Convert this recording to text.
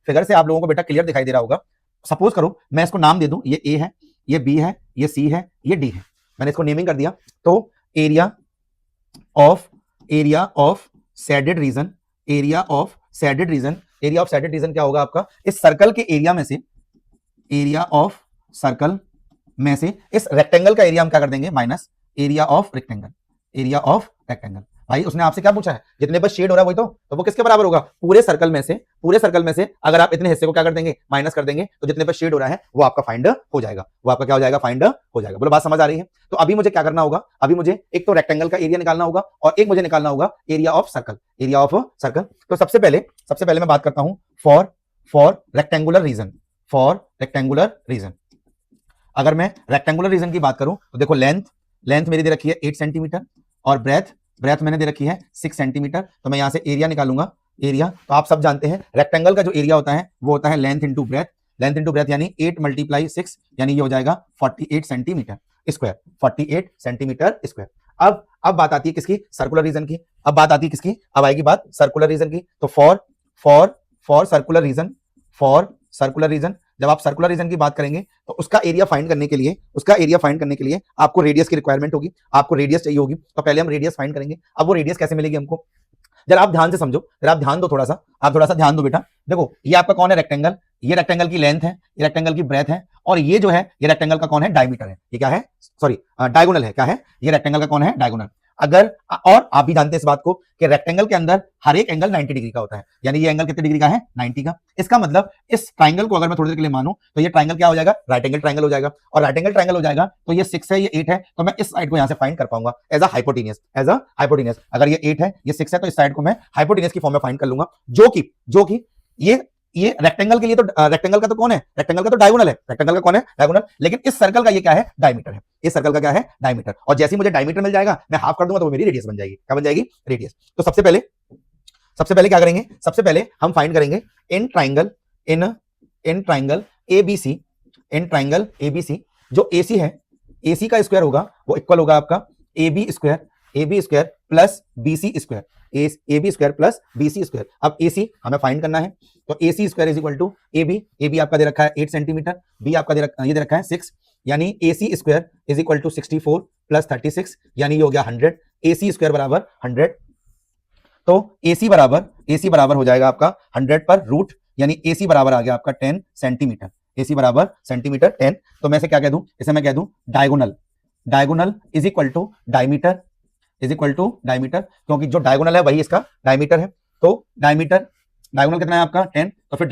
Figure से आप लोगों को बेटा क्लियर दिखाई दे रहा होगा। सपोज करो मैं इसको नाम दे दूं, ये ए है, ये बी है, ये सी है, ये डी है, मैंने इसको नेमिंग कर दिया। तो area of shaded region, area of shaded region, area of shaded region क्या होगा आपका, इस सर्कल के एरिया में से, एरिया ऑफ सर्कल में से इस रेक्टेंगल का एरिया हम क्या कर देंगे, minus area of rectangle, area of rectangle. भाई उसने आपसे क्या पूछा है, जितने पर शेड हो रहा है वही तो वो किसके बराबर होगा, पूरे सर्कल में से अगर आप इतने हिस्से को क्या कर देंगे, माइनस कर देंगे, तो जितने पर शेड हो रहा है वो आपका फाइंड हो जाएगा, वो आपका क्या हो जाएगा, फाइंड हो जाएगा। बोलो बात समझ आ रही है। तो अभी मुझे क्या करना होगा, अभी मुझे एक तो रेक्टेंगल का एरिया निकालना होगा और एक मुझे निकालना होगा area of circle, area of circle. तो सबसे पहले मैं बात करता हूं for rectangular reason, for rectangular reason. अगर मैं रेक्टेंगुलर रीजन की बात करूं तो देखो लेंथ मेरी दे रखी है 8 सेंटीमीटर और ब्रेथ मैंने दे रखी है 6 सेंटीमीटर। तो मैं यहां से एरिया निकालूंगा, एरिया तो आप सब जानते हैं रेक्टेंगल का जो एरिया होता है वो होता है लेंथ इंटू ब्रेथ यानी 8 × 6 यानी ये हो जाएगा 48 सेंटीमीटर स्क्वायर, 48 सेंटीमीटर स्क्वायर। अब बात आती है किसकी, सर्कुलर रीजन की। अब बात आती है किसकी, अब आएगी बात सर्कुलर रीजन की। तो फॉर सर्कुलर रीजन, जब आप सर्कुलर रीजन की बात करेंगे तो उसका एरिया फाइंड करने के लिए आपको रेडियस की रिक्वायरमेंट होगी, आपको रेडियस चाहिए होगी। तो पहले हम रेडियस फाइंड करेंगे। अब वो रेडियस कैसे मिलेगी हमको, जरा आप ध्यान से समझो, जरा आप ध्यान दो, थोड़ा सा ध्यान दो बेटा। देखो ये आपका कौन है, रेक्टेंगल, ये रेक्टेंगल की लेंथ है, ये रेक्टेंगल की ब्रेथ है, और ये जो है ये रेक्टेंगल का कौन है, डायमीटर है। ये क्या है, सॉरी डायगोनल है, क्या है ये रेक्टेंगल का कौन है, डायगोनल। अगर और आप भी जानते हैं इस बात को कि रेक्टेंगल के अंदर हर एक एंगल 90 डिग्री का होता है, यानी ये एंगल कितने डिग्री का है, 90 का। इसका मतलब इस ट्राइंगल को अगर मैं थोड़ी देर के लिए मानूं तो ये ट्राइंगल क्या हो जाएगा, राइट एंगल ट्राइंगल हो जाएगा, और राइट एंगल ट्राइंगल हो जाएगा तो ये 6 है, ये 8 है, तो मैं इस साइड को यहां से फाइंड कर पाऊंगा एज अ हाइपोटेनियस। अगर ये 8 है, ये 6 है, तो इस साइड को मैं हाइपोटेनियस की फॉर्म में फाइंड कर लूंगा, जो कि ये रेक्टेंगल के लिए तो रेक्टेंगल का तो कौन है, रेक्टेंगल का तो डायगोनल है, रेक्टेंगल का कौन है, डायगोनल। लेकिन इस सर्कल का ये क्या है, डायमीटर है, इस सर्कल का क्या है, डायमीटर। और जैसे ही मुझे डायमीटर मिल जाएगा मैं हाफ कर दूंगा तो वो मेरी रेडियस बन जाएगी, क्या बन जाएगी, रेडियस। तो सबसे पहले क्या करेंगे, सबसे पहले हम फाइंड करेंगे इन ट्राइंगल एबीसी, जो एसी है, एसी का स्क्वायर होगा वो इक्वल होगा आपका AB square plus BC square, AB square plus BC square. अब AC हमें फाइंड करना है, तो AC square is equal to AB आपका दे रखा है 8 सेंटीमीटर, B आपका ये दे रखा है 6, यानी AC square is equal to 64 plus 36 यानी ये हो गया 100, AC स्क्वायर बराबर 100। तो AC बराबर हो जाएगा आपका 100 पर रूट, यानी AC बराबर आ गया आपका 10 सेंटीमीटर, AC बराबर सेंटीमीटर 10। तो मैं इसे क्या कह दूं, इसे मैं कह दूं diagonal is equal to diameter, क्योंकि जो डायगोनल है वही इसका डायमीटर है। तो डायगोनल कितना है आपका 10, तो फिर